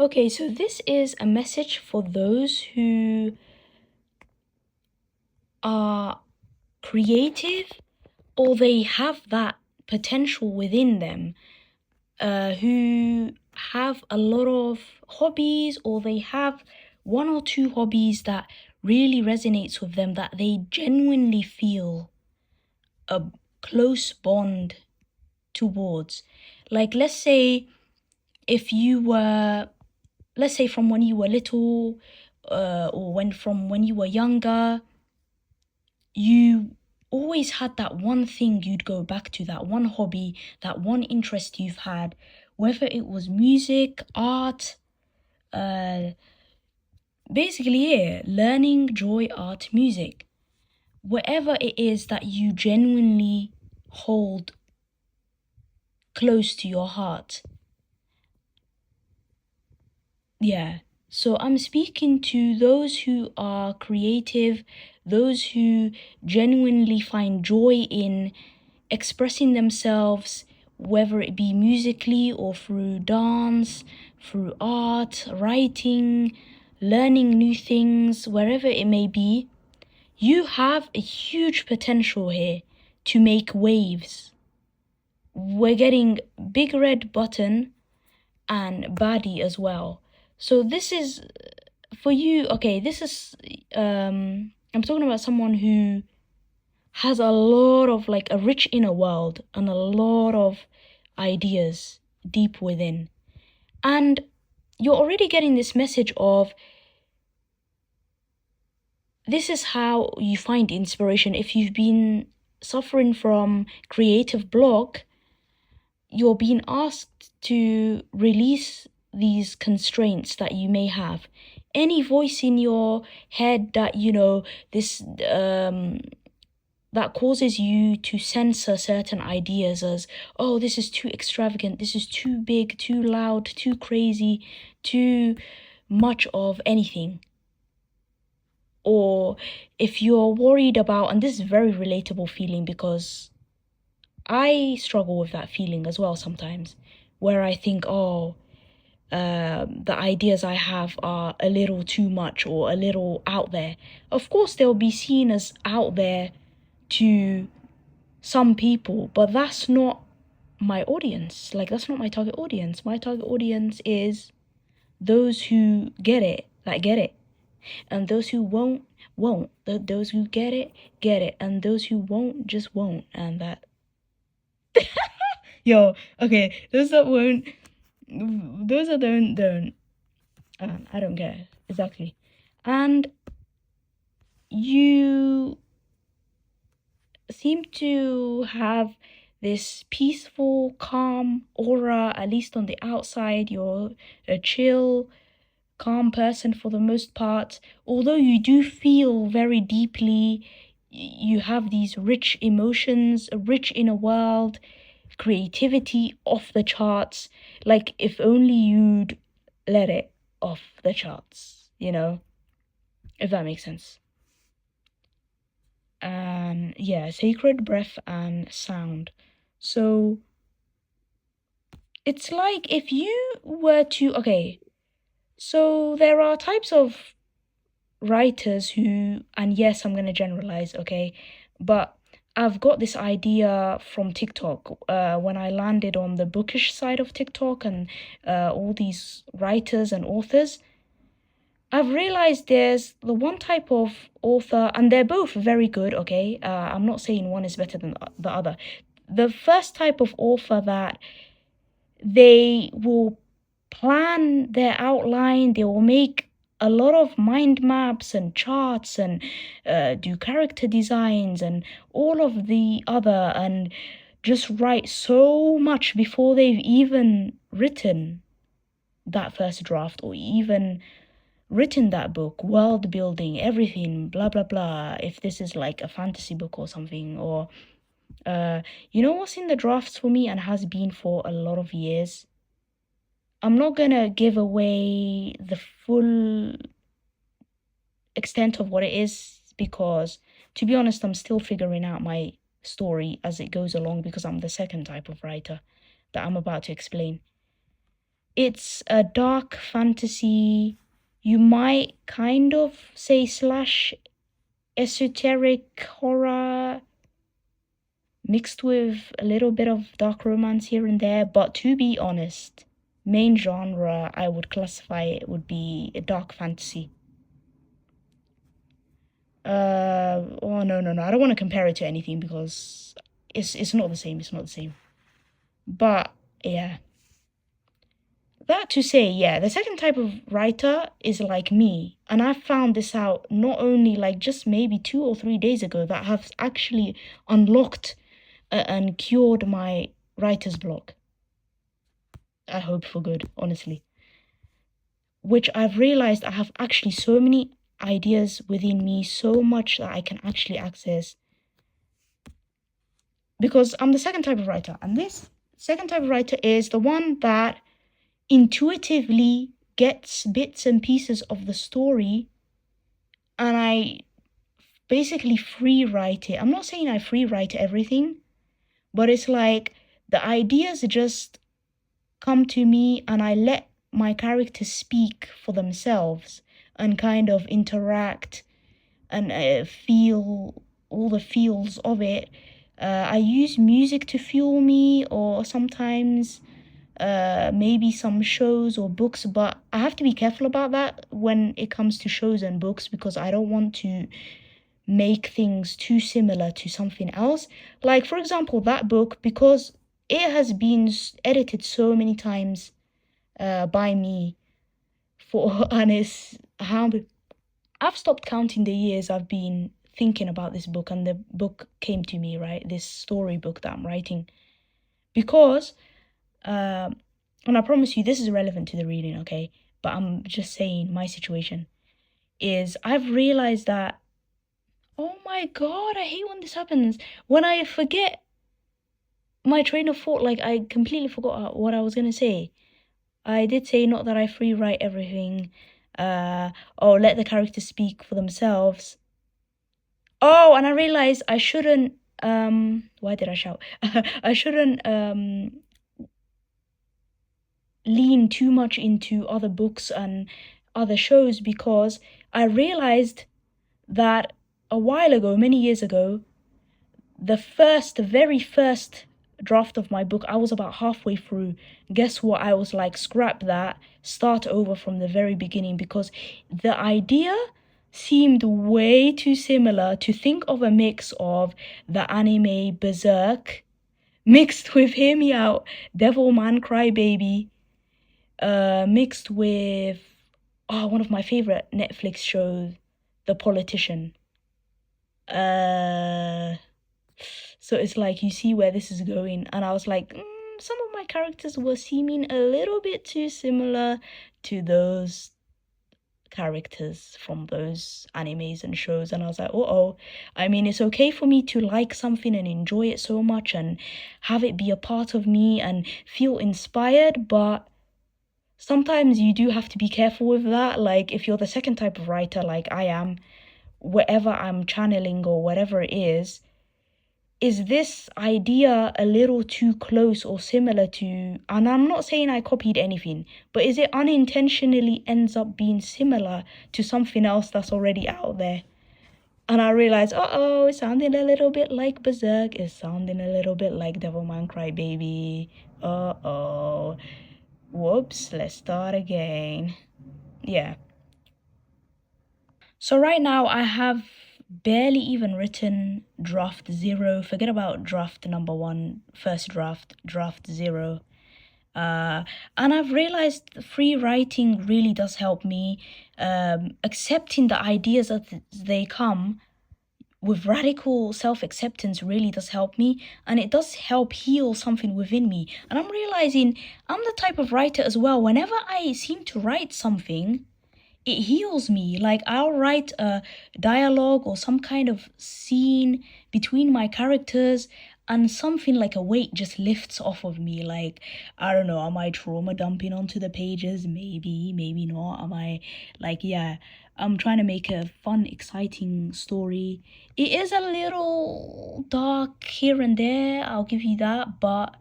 Okay, so this is a message for those who are creative or they have that potential within them, who have a lot of hobbies or they have one or two hobbies that really resonates with them, that they genuinely feel a close bond towards. Like, let's say from when you were little, or from when you were younger, you always had that one thing you'd go back to, that one hobby, that one interest you've had, whether it was music, art, uh, basically, yeah, learning, joy, art, music. Whatever it is that you genuinely hold close to your heart. Yeah. So I'm speaking to those who are creative, those who genuinely find joy in expressing themselves, whether it be musically or through dance, through art, writing, learning new things, wherever it may be. You have a huge potential here to make waves. We're getting Big Red Button and Baddie as well. So this is for you. Okay, this is I'm talking about someone who has a lot of, like, a rich inner world and a lot of ideas deep within. And you're already getting this message of this is how you find inspiration. If you've been suffering from creative block, you're being asked to release these constraints that you may have. Any voice in your head that, this that causes you to censor certain ideas as, oh, this is too extravagant, this is too big, too loud, too crazy, too much of anything. Or if you're worried about, and this is a very relatable feeling because I struggle with that feeling as well sometimes, where I think, the ideas I have are a little too much or a little out there. Of course, they'll be seen as out there to some people, but that's not my audience. Like, that's not my target audience. My target audience is those who get it, like, get it. And those who won't, won't. Those who get it. And those who won't, just won't. And that. Yo, okay, those that won't, those that don't. I don't care. Exactly. And you seem to have this peaceful, calm aura, at least on the outside. You're a chill, calm person for the most part. Although you do feel very deeply, you have these rich emotions, a rich inner world, creativity off the charts. Like, if only you'd let it off the charts, if that makes sense. And yeah, sacred breath and sound. So it's like if you were to, okay, so there are types of writers who, and yes, I'm going to generalize, okay, but I've got this idea from TikTok, when I landed on the bookish side of TikTok and all these writers and authors. I've realized there's the one type of author, and they're both very good, okay? I'm not saying one is better than the other. The first type of author that they will plan their outline, they will make a lot of mind maps and charts and do character designs and all of the other, and just write so much before they've even written that first draft or even written that book, world building, everything, blah blah blah. If this is like a fantasy book or something, or what's in the drafts for me and has been for a lot of years. I'm not gonna give away the full extent of what it is because, to be honest, I'm still figuring out my story as it goes along because I'm the second type of writer that I'm about to explain. It's a dark fantasy. You might kind of say slash esoteric horror mixed with a little bit of dark romance here and there. But to be honest, main genre I would classify it would be a dark fantasy. Oh no, I don't want to compare it to anything because it's not the same. It's not the same. But yeah. That to say, yeah, the second type of writer is like me. And I found this out not only like just maybe 2 or 3 days ago that have actually unlocked and cured my writer's block. I hope for good, honestly. Which I've realized I have actually so many ideas within me, so much that I can actually access. Because I'm the second type of writer. And this second type of writer is the one that intuitively gets bits and pieces of the story and I basically free write it. I'm not saying I free write everything, but it's like the ideas just come to me and I let my characters speak for themselves and kind of interact and feel all the feels of it. I use music to fuel me, or sometimes maybe some shows or books, but I have to be careful about that when it comes to shows and books because I don't want to make things too similar to something else. Like, for example, that book, because it has been edited so many times by me for, and it's how I've stopped counting the years I've been thinking about this book, and the book came to me, right? This storybook that I'm writing. Because and I promise you this is relevant to the reading, okay? But I'm just saying my situation is I've realized that, oh my god, I hate when this happens. When I forget my train of thought, like I completely forgot what I was gonna say. I did say not that I free write everything, or let the characters speak for themselves. Oh, and I realized I shouldn't, why did I shout? I shouldn't, lean too much into other books and other shows because I realized that a while ago, many years ago, the very first draft of my book, I was about halfway through. Guess what? I was like, scrap that, start over from the very beginning because the idea seemed way too similar to think of a mix of the anime Berserk mixed with, hear me out, Devilman Crybaby, mixed with one of my favorite Netflix shows, The Politician. So it's like you see where this is going, and I was like, some of my characters were seeming a little bit too similar to those characters from those animes and shows, and I was like, I mean, it's okay for me to like something and enjoy it so much and have it be a part of me and feel inspired, but sometimes you do have to be careful with that. Like if you're the second type of writer like I am, whatever I'm channeling or whatever it is this idea a little too close or similar to, and I'm not saying I copied anything, but is it unintentionally ends up being similar to something else that's already out there? And I realized, it's sounding a little bit like Berserk, it's sounding a little bit like Devilman Crybaby. Whoops, let's start again. Yeah. So right now I have barely even written draft 0. Forget about draft number 1, first draft 0. And I've realized free writing really does help me. Accepting the ideas as they come with radical self-acceptance really does help me, and it does help heal something within me. And I'm realizing I'm the type of writer as well. Whenever I seem to write something, it heals me. Like I'll write a dialogue or some kind of scene between my characters and something like a weight just lifts off of me. Like, I don't know, am I trauma dumping onto the pages? Maybe not. Am I like, yeah, I'm trying to make a fun, exciting story. It is a little dark here and there, I'll give you that, but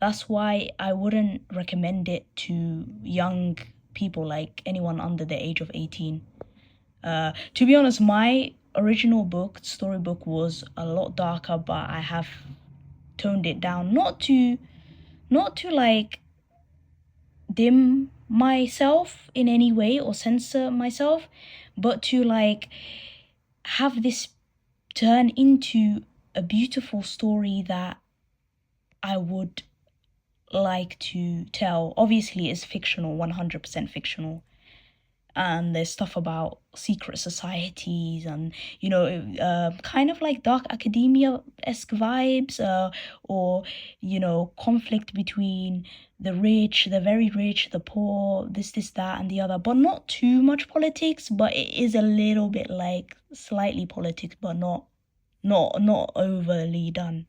That's why I wouldn't recommend it to young people, like anyone under the age of 18. To be honest, my original book, storybook, was a lot darker, but I have toned it down, not to like dim myself in any way or censor myself, but to like have this turn into a beautiful story that I would like to tell. Obviously, it's fictional, 100% fictional. And there's stuff about secret societies and, kind of like dark academia-esque vibes, or, conflict between the rich, the very rich, the poor, this, that, and the other. But not too much politics, but it is a little bit like slightly politics, but not overly done.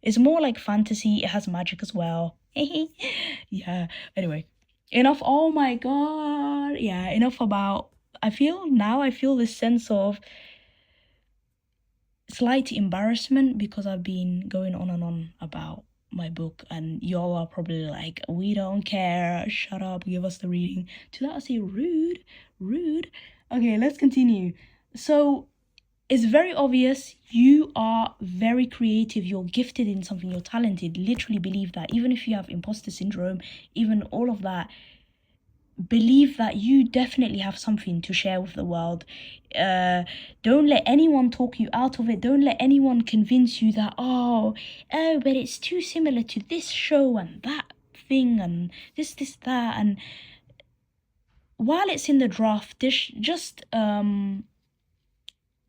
It's more like fantasy. It has magic as well. Yeah. Anyway, enough. Oh my god. Yeah, enough about. I feel this sense of slight embarrassment because I've been going on and on about my book, and y'all are probably like, we don't care. Shut up. Give us the reading. To that I say, rude, rude. Okay, let's continue. So it's very obvious you are very creative, you're gifted in something, you're talented. Literally believe that. Even if you have imposter syndrome, even all of that, believe that you definitely have something to share with the world. Don't let anyone talk you out of it. Don't let anyone convince you that, but it's too similar to this show and that thing and this, that. And while it's in the draft, just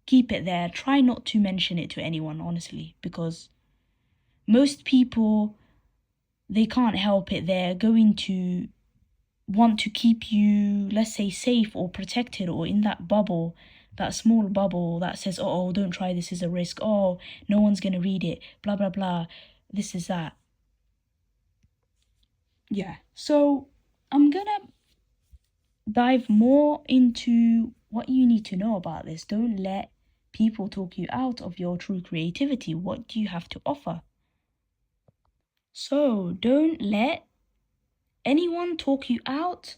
keep it there. Try not to mention it to anyone, honestly, because most people, they can't help it. They're going to want to keep you, let's say, safe or protected or in that bubble, that small bubble that says, oh, don't try, this is a risk. Oh, no one's going to read it, blah, blah, blah. This is that. Yeah. So I'm going to dive more into what you need to know about this. Don't let people talk you out of your true creativity. What do you have to offer? So don't let anyone talk you out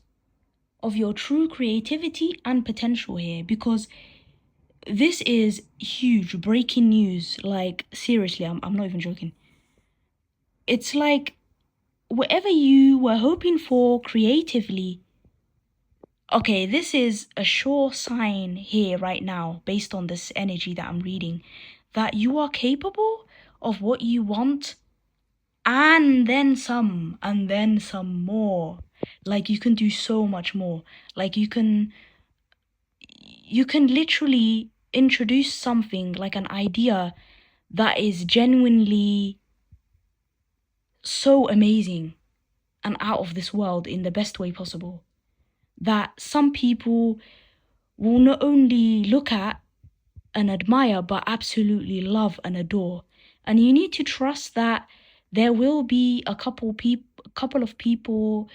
of your true creativity and potential here, because this is huge breaking news. Like, seriously, I'm not even joking. It's like whatever you were hoping for creatively. Okay, this is a sure sign here right now, based on this energy that I'm reading, that you are capable of what you want, and then some more. Like, you can do so much more. Like, you can literally introduce something, like an idea that is genuinely so amazing and out of this world in the best way possible, that some people will not only look at and admire, but absolutely love and adore. And you need to trust that there will be a couple of people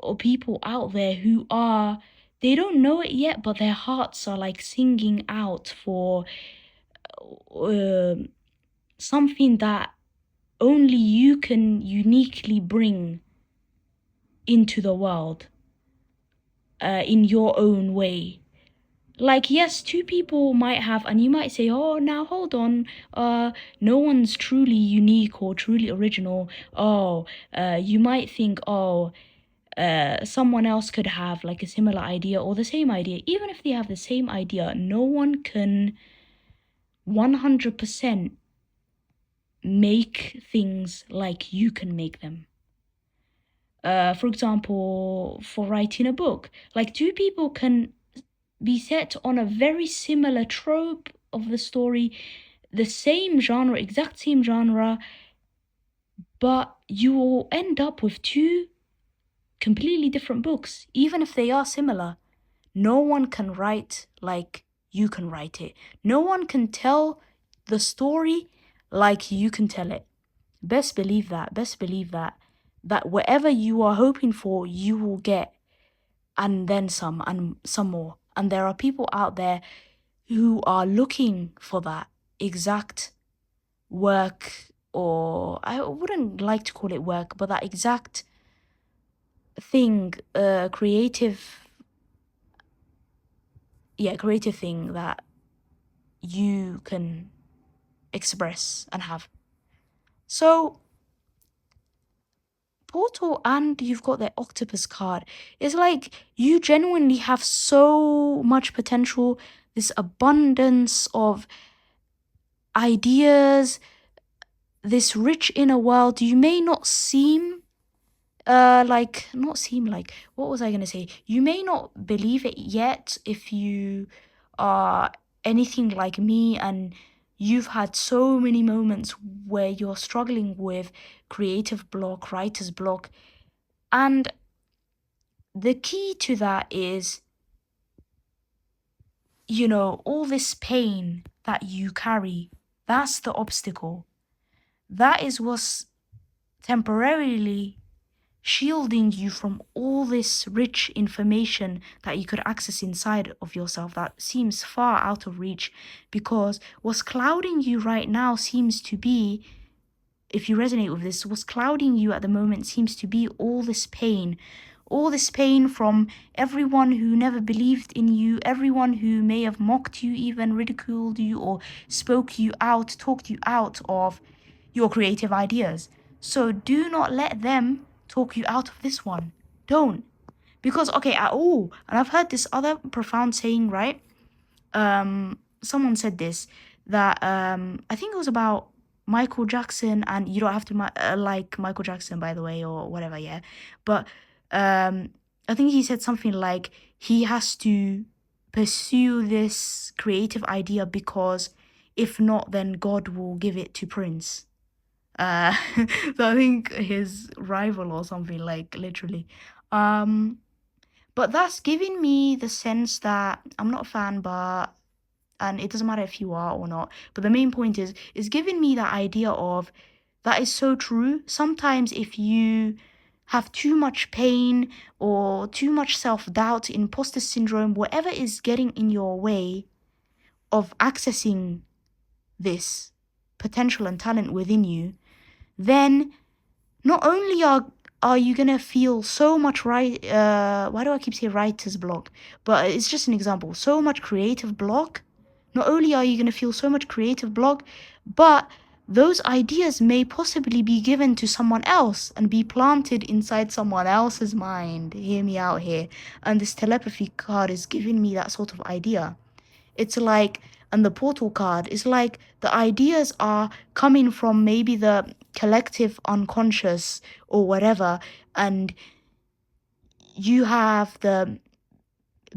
or people out there who are, they don't know it yet, but their hearts are like singing out for something that only you can uniquely bring into the world in your own way. Like, yes, two people might have, and you might say, oh, now hold on, no one's truly unique or truly original. You might think, someone else could have like a similar idea or the same idea. Even if they have the same idea, no one can 100% make things like you can make them. For example, for writing a book, like, two people can be set on a very similar trope of the story, the same genre, exact same genre, but you will end up with two completely different books, even if they are similar. No one can write like you can write it. No one can tell the story like you can tell it. Best believe that. That whatever you are hoping for, you will get, and then some, and some more. And there are people out there who are looking for that exact work or I wouldn't like to call it work, but that exact thing, creative thing that you can express and have. So Portal, and you've got the octopus card. It's like you genuinely have so much potential, this abundance of ideas, this rich inner world. You may not seem not seem like, what was I gonna say? You may not believe it yet if you are anything like me and you've had so many moments where you're struggling with creative block, writer's block. And the key to that is, all this pain that you carry, that's the obstacle. That is what's temporarily shielding you from all this rich information that you could access inside of yourself that seems far out of reach, because what's clouding you right now seems to be, if you resonate with this, what's clouding you at the moment seems to be all this pain. All this pain from everyone who never believed in you, everyone who may have mocked you, even ridiculed you, or spoke you out, talked you out of your creative ideas. So do not let them talk you out of this one. Don't. Because, okay, at all, and I've heard this other profound saying, right? Someone said this, that I think it was about Michael Jackson, and you don't have to like Michael Jackson, by the way, or whatever, yeah. But I think he said something like he has to pursue this creative idea because if not, then God will give it to Prince. So I think his rival or something, like, literally. But that's giving me the sense that I'm not a fan, and it doesn't matter if you are or not, but the main point is giving me that idea of, that is so true. Sometimes if you have too much pain or too much self-doubt, imposter syndrome, whatever is getting in your way of accessing this potential and talent within you, then not only are you gonna feel so much why do I keep saying writer's block? But it's just an example. So much creative block. Not only are you gonna feel so much creative block, but those ideas may possibly be given to someone else and be planted inside someone else's mind. Hear me out here. And this telepathy card is giving me that sort of idea. It's like, and the portal card is like the ideas are coming from maybe the collective unconscious or whatever, and you have the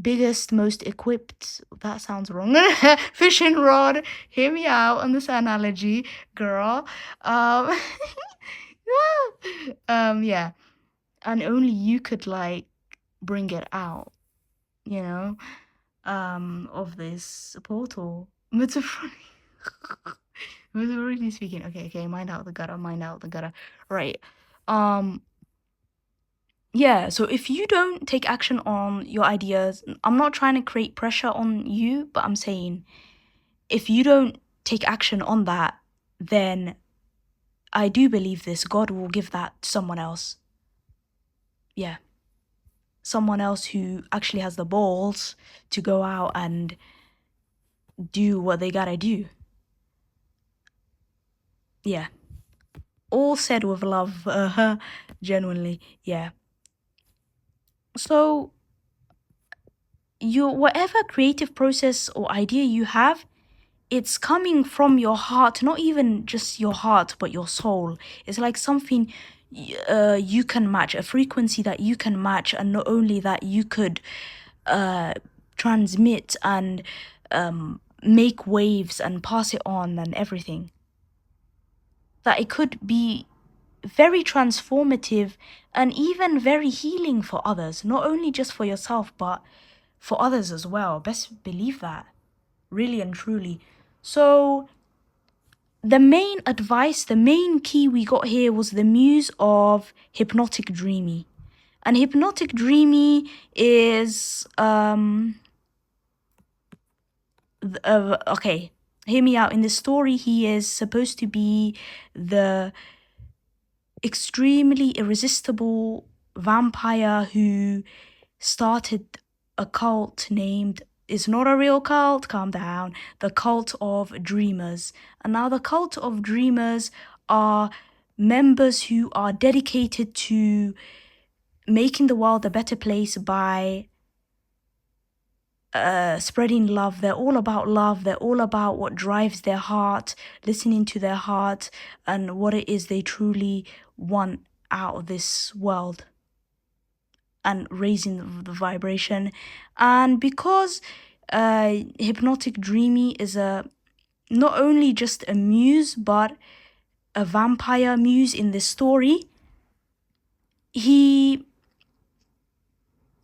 biggest, most equipped, that sounds wrong, fishing rod. Hear me out on this analogy, girl. Yeah, and only you could, like, bring it out, you know of this portal. Metaphorically speaking. Okay, mind out the gutter. Right. Yeah, so if you don't take action on your ideas, I'm not trying to create pressure on you, but I'm saying if you don't take action on that, then I do believe this, God will give that to someone else. Yeah. Someone else who actually has the balls to go out and do what they gotta do. Yeah. All said with love, genuinely, yeah. So, whatever creative process or idea you have, it's coming from your heart, not even just your heart, but your soul. It's like something you can match, a frequency that you can match, and not only that, you could transmit and make waves and pass it on and everything. That it could be very transformative and even very healing for others, not only just for yourself, but for others as well. Best believe that, really and truly. So the main advice, the main key we got here was the muse of Hypnotic Dreamy. And Hypnotic Dreamy is okay, hear me out. In the story, he is supposed to be the extremely irresistible vampire who started a cult named, it's not a real cult, calm down, the Cult of Dreamers. And now the Cult of Dreamers are members who are dedicated to making the world a better place by spreading love. They're all about love. They're all about what drives their heart, listening to their heart, and what it is they truly want out of this world, and raising the vibration. And because Hypnotic Dreamy is a not only just a muse but a vampire muse in this story, he,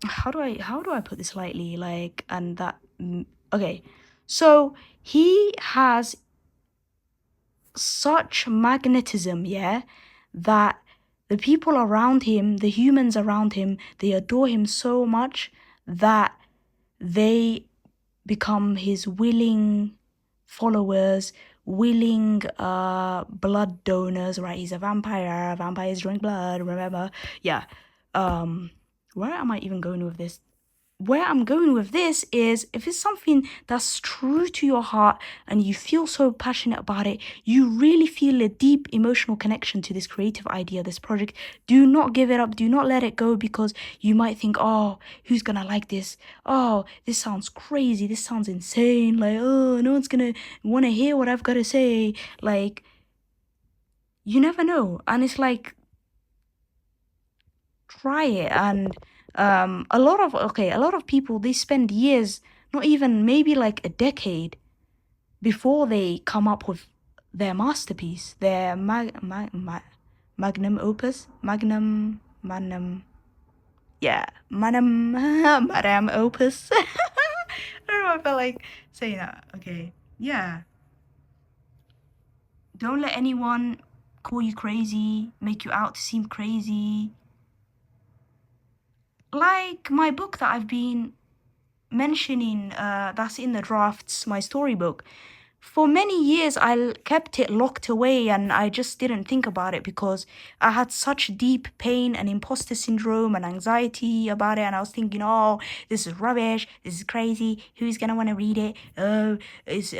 how do I put this lightly, like, and that okay, so he has such magnetism, yeah, that the people around him, the humans around him, they adore him so much that they become his willing followers, willing blood donors, right? He's a vampire. Vampires drink blood, remember? Yeah. Where am I even going with this? Where I'm going with this is, if it's something that's true to your heart and you feel so passionate about it, you really feel a deep emotional connection to this creative idea, this project, do not give it up, do not let it go, because you might think, oh, who's gonna like this? Oh, this sounds crazy, this sounds insane, like, oh, no one's gonna want to hear what I've got to say. Like, you never know. And it's like, try it. And a lot of people, they spend years, not even, maybe like a decade, before they come up with their masterpiece, their magnum opus, yeah, madam opus. I don't know if I like saying that. Okay, yeah, don't let anyone call you crazy, make you out to seem crazy. Like my book that I've been mentioning, that's in the drafts, my storybook. For many years, I kept it locked away and I just didn't think about it because I had such deep pain and imposter syndrome and anxiety about it. And I was thinking, oh, this is rubbish. This is crazy. Who's going to want to read it? Oh, it's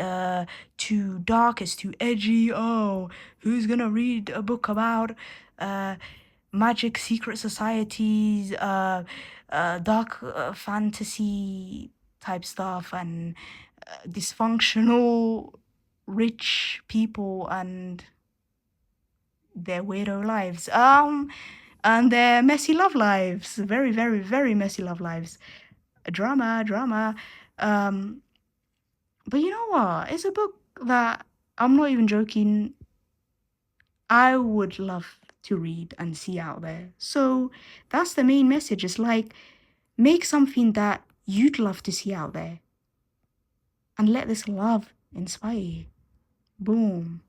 too dark. It's too edgy. Oh, who's going to read a book about magic, secret societies, dark fantasy type stuff, and dysfunctional rich people and their weirdo lives, and their messy love lives, very, very, very messy love lives, drama. um but you know what, it's a book that, I'm not even joking, I would love to read and see out there. So that's the main message. It's like, make something that you'd love to see out there and let this love inspire you. Boom.